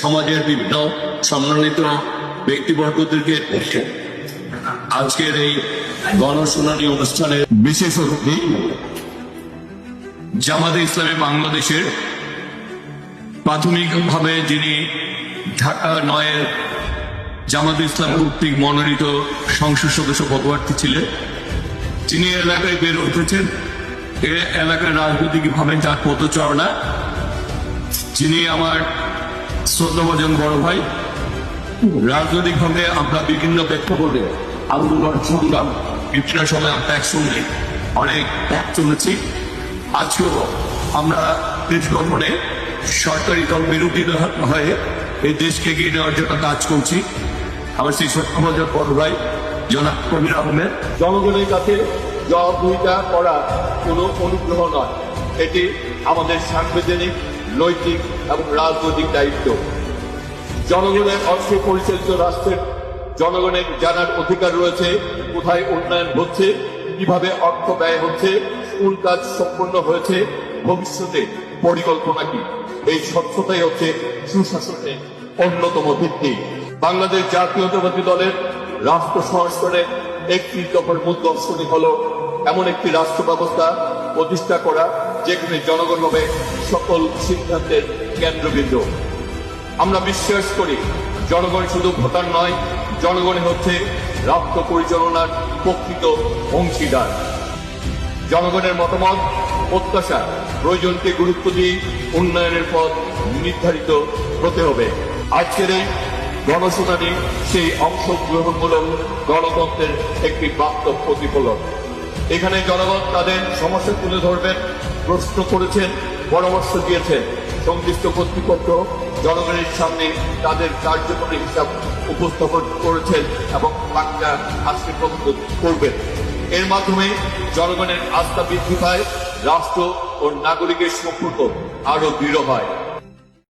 সমাজের বিভিন্ন সম্মানিত ব্যক্তিবর্গদেরকে আজকের এই গণশুনানি অনুষ্ঠানের বিশেষ অতিথি জামাতে ইসলামী বাংলাদেশের প্রাথমিকভাবে যিনি ঢাকা ৯-এর জামাতে ইসলাম কর্তৃক মনোনীত সংসদ সদস্য পদপ্রার্থী ছিলেন, তিনি এলাকায় বেড়ে উঠেছেন। এ এলাকার রাজনৈতিকভাবে যার পদচারণা, যিনি আমার শ্রদ্ধাভাজন বড় ভাই। রাজনৈতিকভাবে আমরা বিভিন্ন প্রেক্ষাপটে আন্দোলন সংগ্রাম বিভিন্ন সময় আমরা একসঙ্গে অনেক শুনেছি। আজকেও আমরা দেশ গঠনে সরকারি দল বিরোধী হয়ে এই দেশকে এগিয়ে নেওয়ার জন্য কাজ করছি। আমার সেই শ্রদ্ধাভাজন বড় ভাই জনাব কবির আহমেদ। জনগণের কাছে জবাবদিহিতা করা কোনো অনুগ্রহ নয়, এটি আমাদের সাংবিধানিক, নৈতিক এবং রাজনৈতিক দায়িত্ব। জনগণের অর্থে পরিচালিত রাষ্ট্রের জনগণের জানার অধিকার রয়েছে কোথায় উন্নয়ন হচ্ছে, কিভাবে অর্থ ব্যয় হচ্ছে, কোন কাজ সম্পন্ন হয়েছে, ভবিষ্যতে পরিকল্পনা কি। এই স্বচ্ছতাই হচ্ছে সুশাসনের অন্যতম ভিত্তি। বাংলাদেশ জাতীয়তাবাদী দলের রাষ্ট্র সংস্কারের একটি দফার মূল দর্শনই হল এমন একটি রাষ্ট্র ব্যবস্থা প্রতিষ্ঠা করা যেখানে জনগণ হবে সকল সিদ্ধান্তের কেন্দ্রবিন্দু। আমরা বিশ্বাস করি জনগণ শুধু ভোটার নয়, জনগণই হচ্ছে রাষ্ট্র পরিচালনার প্রকৃত অংশীদার। জনগণের মতামত, প্রত্যাশা, প্রয়োজনকে গুরুত্ব দিয়ে উন্নয়নের পথ নির্ধারিত হতে হবে। আজকের এই গণশুনানি সেই অংশগ্রহণমূলক গণতন্ত্রের একটি বাস্তব প্রতিফলন। এখানে জনগণ তাদের সমস্যা তুলে ধরবেন, প্রশ্ন করেছেন, পরামর্শ দিয়েছেন। সংশ্লিষ্ট কর্তৃপক্ষ জনগণের সামনে তাদের কার্যকরী হিসাব উপস্থাপন করেছেন এবং বাক্যা আশীর্বাদ করবেন। এর মাধ্যমে জনগণের আস্থা বৃদ্ধি পায়, রাষ্ট্র ও নাগরিকের সম্পর্ক আরো দৃঢ় হয়।